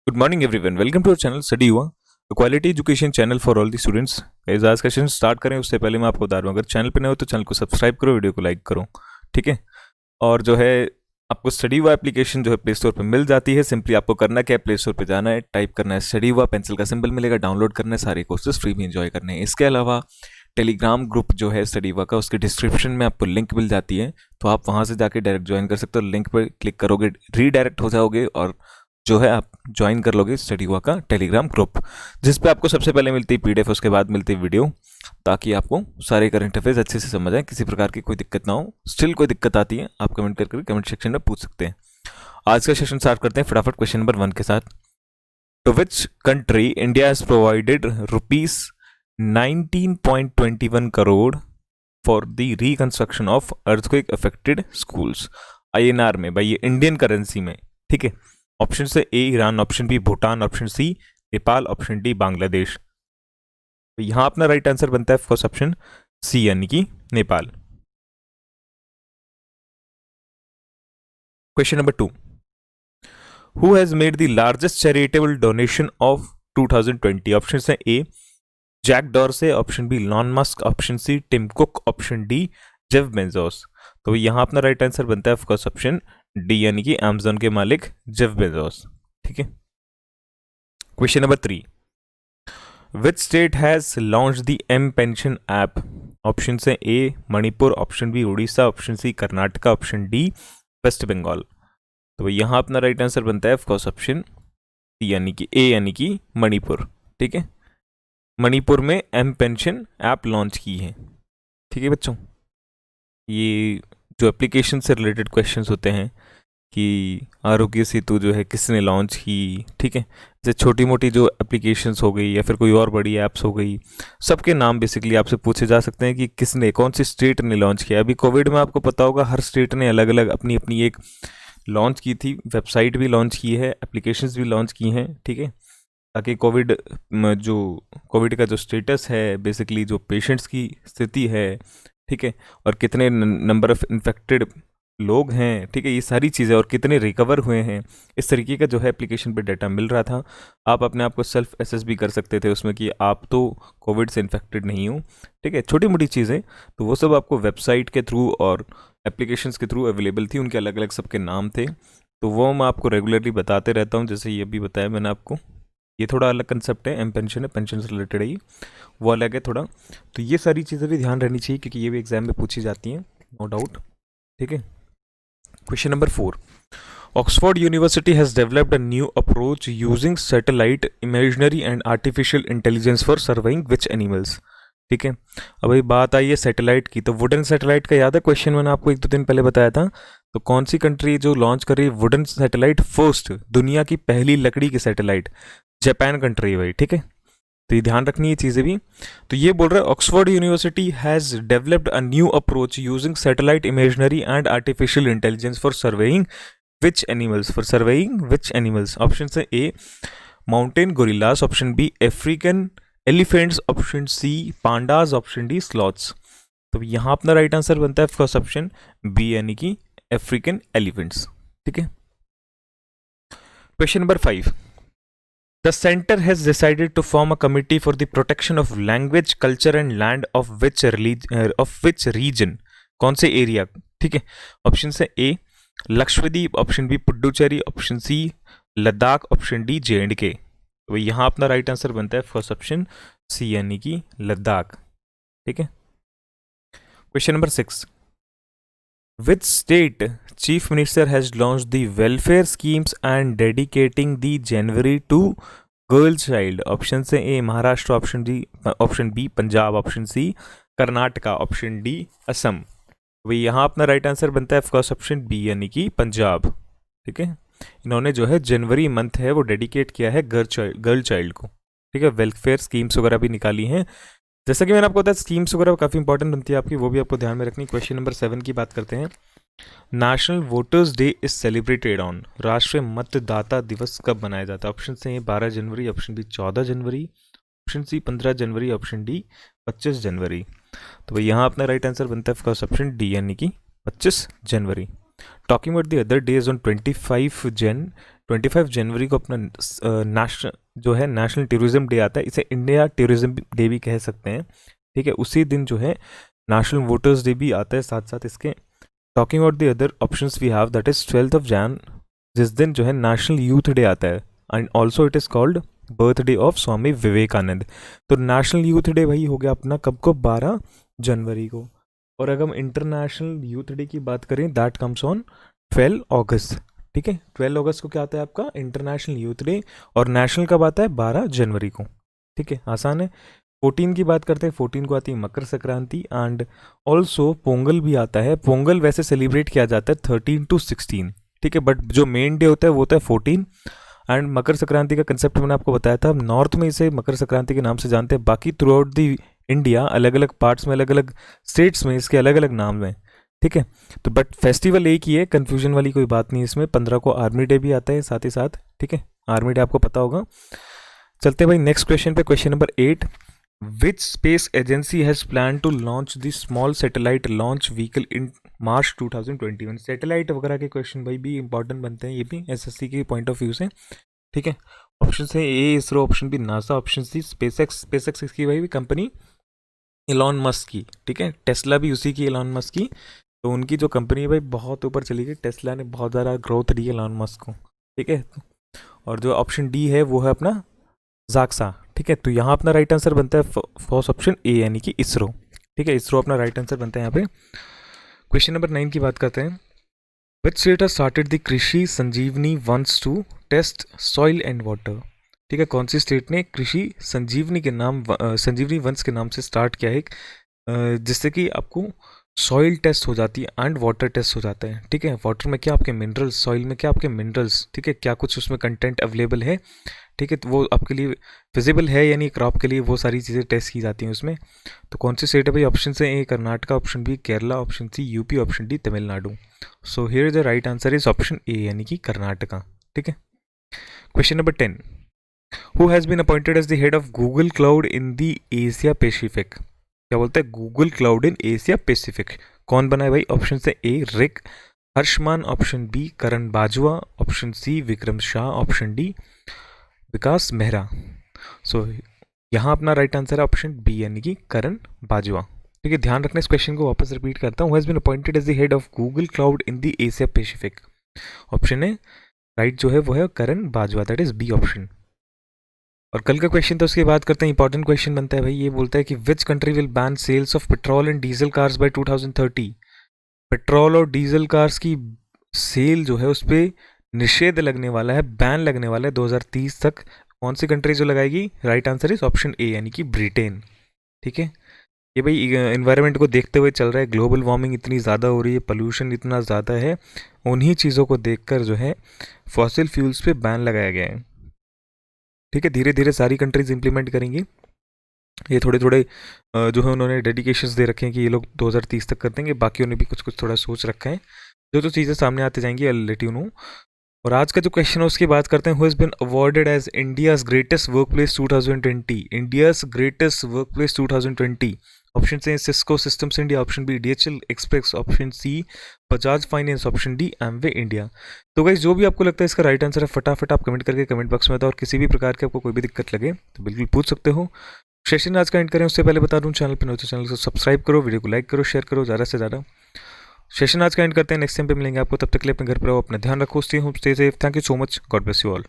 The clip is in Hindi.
Good morning everyone, welcome to our channel study हुआ, quality education channel for all the students. Guys, आज का सेशन स्टार्ट करें उससे पहले मैं आपको बता रहा हूँ, अगर चैनल पे नए हो तो चैनल को सब्सक्राइब करो, वीडियो को लाइक करो, ठीक है। और जो है आपको स्टडी हुआ एप्लीकेशन जो है प्ले स्टोर पे मिल जाती है। सिंपली आपको करना क्या है, प्ले स्टोर पे जाना है, टाइप करना है स्टडी हुआ, पेंसिल का सिंबल मिलेगा, डाउनलोड करना है, सारे कोर्सेज फ्री में एंजॉय करने हैं। इसके अलावा टेलीग्राम ग्रुप जो है स्टडी हुआ का, उसके डिस्क्रिप्शन में आपको लिंक मिल जाती है, तो आप वहाँ से जाके डायरेक्ट ज्वाइन कर सकते हो। लिंक पर क्लिक करोगे रीडायरेक्ट हो जाओगे और जो है आप ज्वाइन कर लोगे स्टडी हुआ का टेलीग्राम ग्रुप, जिस पे आपको सबसे पहले मिलती है पीडीएफ, उसके बाद मिलती है वीडियो, ताकि आपको सारे करंट अफेयर्स अच्छे से समझ आए, किसी प्रकार की कोई दिक्कत ना हो। स्टिल कोई दिक्कत आती है आप कमेंट करके कमेंट सेक्शन में पूछ सकते हैं। आज का सेशन स्टार्ट करते हैं फटाफट क्वेश्चन नंबर 1 के साथ। To which country India has provided rupees 19.21 crore for the reconstruction of earthquake affected schools, INR में, भाई ये इंडियन करेंसी में, ठीक है। ऑप्शन से A Iran, option B Bhutan, option C Nepal, option D Bangladesh. तो यहां अपना राइट आंसर बनता है फर्स्ट ऑप्शन सी, यानी कि Nepal. Question number 2, who has made the largest charitable donation of 2020? Option है A Jack Dorsey, option B Elon Musk, option C Tim Cook, option D Jeff Bezos. तो यहां अपना राइट आंसर बनता है फर्स्ट ऑप्शन डी, यानी कि अमेज़न के मालिक जेफ बेजोस, ठीक है। Question number 3, which state has launched the M pension app? Option है A Manipur, option B Orissa, option C Karnataka, option D West Bengal. तो यहां अपना राइट आंसर बनता है फर्स्ट ऑप्शन सी, यानी कि ए, यानी कि मणिपुर, ठीक है। मणिपुर में एम पेंशन ऐप लॉन्च की है, ठीक है बच्चों। ये जो एप्लीकेशन से रिलेटेड क्वेश्चंस होते हैं कि आरोग्य सेतु जो है किसने लॉन्च की, ठीक है। जैसे छोटी मोटी जो एप्लीकेशंस हो गई या फिर कोई और बड़ी ऐप्स हो गई, सबके नाम बेसिकली आपसे पूछे जा सकते हैं कि किसने, कौन सी स्टेट ने लॉन्च किया। अभी कोविड में आपको पता होगा हर स्टेट ने अलग अलग अपनी अपनी एक लॉन्च की थी, वेबसाइट भी लॉन्च की है, एप्लीकेशंस भी लॉन्च की हैं, ठीक है, ताकि कोविड का जो स्टेटस है, बेसिकली जो पेशेंट्स की स्थिति है, ठीक है, और कितने नंबर ऑफ इन्फेक्टेड लोग हैं, ठीक है, ये सारी चीज़ें, और कितने रिकवर हुए हैं, इस तरीके का जो है एप्लीकेशन पे डाटा मिल रहा था। आप अपने आप को सेल्फ एसेस भी कर सकते थे उसमें कि आप तो कोविड से इन्फेक्टेड नहीं हो, ठीक है। छोटी मोटी चीज़ें तो वो सब आपको वेबसाइट के थ्रू और एप्लीकेशंस के थ्रू अवेलेबल थी, उनके अलग अलग सबके नाम थे, तो वो मैं आपको रेगुलरली बताते रहता हूँ। जैसे ये भी बताया मैंने आपको, ये थोड़ा अलग कंसेप्ट है, एम पेंशन है, पेंशन से रिलेटेड है, ये वो अलग है थोड़ा। तो ये सारी चीज़ें भी ध्यान रहनी चाहिए क्योंकि ये भी एग्जाम में पूछी जाती हैं, नो डाउट, ठीक है। Question number 4, Oxford university has developed a new approach using satellite imaginary and artificial intelligence for surveying which animals, ठीक है। अब भाई बात आई है सैटेलाइट की, तो वुडन सैटेलाइट का याद है क्वेश्चन मैंने आपको 1-2 दिन पहले बताया था। तो कौन सी कंट्री जो लॉन्च कर रही है वुडन सैटेलाइट फर्स्ट, दुनिया की पहली लकड़ी की सैटेलाइट? जापान कंट्री है भाई, ठीक है। तो ये ध्यान रखनी है चीज़ें भी। तो ये बोल रहा है Oxford university has developed a new approach using satellite imaginary and artificial intelligence for surveying which animals, for surveying which animals. Option है A mountain gorillas, option B African elephants, option C pandas, option D sloths. तो यहाँ अपना राइट आंसर बनता है फर्स्ट ऑप्शन बी, यानी कि अफ्रीकन एलिफेंट्स, ठीक है। Question number 5, the center has decided to form a committee for the protection of language, culture and land of which region? कौन से एरिया, ठीक है। ऑप्शन है A Lakshadweep, option B Puducherry, option C Ladakh, option D JNK। तो यहाँ अपना राइट आंसर बनता है फर्स्ट ऑप्शन सी, यानी कि लद्दाख, ठीक है। Question number 6, which state chief minister has launched the welfare schemes and dedicating the January to girl child? Option से A Maharashtra, option B Punjab, option C Karnataka, option D Assam. वही यहाँ अपना राइट आंसर बनता है फर्स्ट ऑप्शन बी, यानी कि पंजाब, ठीक है। इन्होंने जो है जनवरी मंथ है वो डेडिकेट किया है गर्ल चाइल्ड को, ठीक है। वेलफेयर स्कीम्स वगैरह भी निकाली हैं, जैसा कि मैंने आपको बताया स्कीम्स वगैरह काफ़ी इंपॉर्टेंट बनती है आपकी, वो भी आपको ध्यान में रखनी। क्वेश्चन नंबर 7 की बात करते हैं। National voters day is celebrated on, राष्ट्रीय मतदाता दिवस कब मनाया जाता है? ऑप्शन से 12 जनवरी, ऑप्शन बी 14 जनवरी, ऑप्शन सी 15 जनवरी, ऑप्शन डी 25 जनवरी। तो भाई यहाँ अपना राइट आंसर बनता है फर्स्ट ऑप्शन डी, यानी कि 25 जनवरी। Talking about the other days on 25 जनवरी को अपना नेशनल जो है नेशनल टूरिज्म डे आता है, इसे इंडिया टूरिज्म डे भी कह सकते हैं, ठीक है। उसी दिन जो है नेशनल वोटर्स डे भी आता है साथ साथ इसके। Talking about the other options we have, that is 12 Jan, जिस दिन जो है नेशनल यूथ डे आता है, and also it is called birthday of Swami Vivekananda. तो नेशनल यूथ डे भाई हो गया अपना कब को, 12 जनवरी को। और अगर हम इंटरनेशनल यूथ डे की बात करें, दैट कम्स ऑन 12 अगस्त, ठीक है। 12 अगस्त को क्या आता है आपका इंटरनेशनल यूथ डे, और नेशनल कब आता है, 12 जनवरी को, ठीक है, आसान है। 14 की बात करते हैं, 14 को आती है मकर संक्रांति, एंड ऑल्सो पोंगल भी आता है। पोंगल वैसे सेलिब्रेट किया जाता है 13 to 16, ठीक है, बट जो मेन डे होता है वो होता है 14। एंड मकर संक्रांति का कंसेप्ट मैंने आपको बताया था, नॉर्थ में इसे मकर संक्रांति के नाम से जानते हैं, बाकी थ्रू आउट दी इंडिया अलग अलग पार्ट्स में, अलग अलग स्टेट्स में इसके अलग अलग नाम हैं, ठीक है। तो बट फेस्टिवल एक ही है, कन्फ्यूजन वाली कोई बात नहीं इसमें। 15 को आर्मी डे भी आता है साथ ही साथ, ठीक है, आर्मी डे आपको पता होगा। चलते भाई नेक्स्ट क्वेश्चन पे, question number 8, which space agency has plan to launch the small satellite launch vehicle in March 2021। Satellite वगैरह के क्वेश्चन भाई भी इंपॉर्टेंट बनते हैं, ये भी एसएससी के पॉइंट ऑफ व्यू से, ठीक है। ऑप्शन है A ISRO, option B NASA, option C SpaceX की भाई भी कंपनी एलॉन मस्क की, ठीक है। टेस्ला भी उसी की, एलॉन मस्क की। तो उनकी जो कंपनी है भाई बहुत ऊपर चली गई, टेस्ला ने बहुत ज़्यादा ग्रोथ दी एलॉन मस्क को, ठीक है। और जो ऑप्शन डी है वो है अपना जाक्सा, ठीक है। तो यहाँ अपना राइट आंसर बनता है फर्स्ट ऑप्शन ए, यानी कि इसरो, ठीक है। इसरो अपना राइट आंसर बनता है यहाँ पे। क्वेश्चन नंबर 9 की बात करते हैं, which state has started the Krishi Sanjeevani vans to test soil and water, ठीक है। कौन सी स्टेट ने कृषि संजीवनी के नाम संजीवनी वंश के नाम से स्टार्ट किया है, जिससे कि आपको सॉइल टेस्ट हो जाती है एंड वाटर टेस्ट हो जाता है, ठीक है। वाटर में क्या आपके मिनरल्स, सॉइल में क्या आपके मिनरल्स, ठीक है, क्या कुछ उसमें कंटेंट अवेलेबल है, ठीक है, तो वो आपके लिए विजिबल है यानी क्रॉप के लिए, वो सारी चीज़ें टेस्ट की जाती हैं उसमें। तो कौन सी स्टेट है भाई, ऑप्शन से A Karnataka, option B Kerala, option C UP, option D Tamil Nadu. So here the right answer is option A, यानी कि कर्नाटका, ठीक है। Question number 10, who has been appointed as the head of Google Cloud in the Asia Pacific. क्या बोलते हैं, Google Cloud in Asia Pacific, कौन बना है भाई। ऑप्शन से A Rick Harshman, option B Karan Bajwa, option C Vikram Shah, option D विकास मेहरा। सो यहाँ अपना राइट आंसर है ऑप्शन बी, यानी कि करण बाजवा, ठीक है। ध्यान रखना, इस क्वेश्चन को वापस रिपीट करता हूँ, has been appointed as the head of Google Cloud in the Asia Pacific. Option है राइट जो है वो है Karan Bajwa, that is B option. और कल का क्वेश्चन तो उसके बाद करते हैं, इंपॉर्टेंट क्वेश्चन बनता है भाई, ये बोलता है कि which country will ban sales of petrol and diesel cars by 2030। Petrol और डीजल कार्स की सेल जो है उस पर निषेध लगने वाला है, बैन लगने वाला है 2030 तक। कौन सी कंट्री जो लगाएगी, right answer is option A, यानी कि ब्रिटेन, ठीक है। ये भाई इन्वायरमेंट को देखते हुए चल रहा है, ग्लोबल वार्मिंग इतनी ज़्यादा हो रही है, पोल्यूशन इतना ज़्यादा है, उन्हीं चीज़ों को देखकर जो है फॉसिल फ्यूल्स पे बैन लगाया गया है, ठीक है। धीरे धीरे सारी कंट्रीज इंप्लीमेंट करेंगी, ये थोड़े थोड़े जो है उन्होंने डेडिकेशंस दे रखे हैं कि ये लोग 2030 तक कर देंगे, बाकी उन्हें भी कुछ कुछ थोड़ा सोच रखा है, जो चीज़ें सामने आते जाएंगी आई लेट यू नो। और आज का जो क्वेश्चन है उसकी बात करते हैं, who has been awarded as India's greatest work place 2020, India's greatest work place 2020। Option से Cisco Systems India, option B DHL Express, option C Bajaj finance, option D Amway India. तो गाइस जो भी आपको लगता है इसका राइट आंसर है, फटाफट आप कमेंट करके कमेंट बॉक्स में बताओ, और किसी भी प्रकार की आपको कोई भी दिक्कत लगे तो बिल्कुल पूछ सकते हो। सेशन आज का एंड करें उससे पहले बता दूं, चैनल पर हो तो चैनल को सब्सक्राइब करो, वीडियो को लाइक करो, शेयर करो ज़्यादा से ज़्यादा। सेशन आज का एंड करते हैं, नेक्स्ट टाइम पे मिलेंगे आपको, तब तक के लिए अपने घर पर रहो, अपना ध्यान रखो, stay home, stay safe, thank you so much, God bless you all.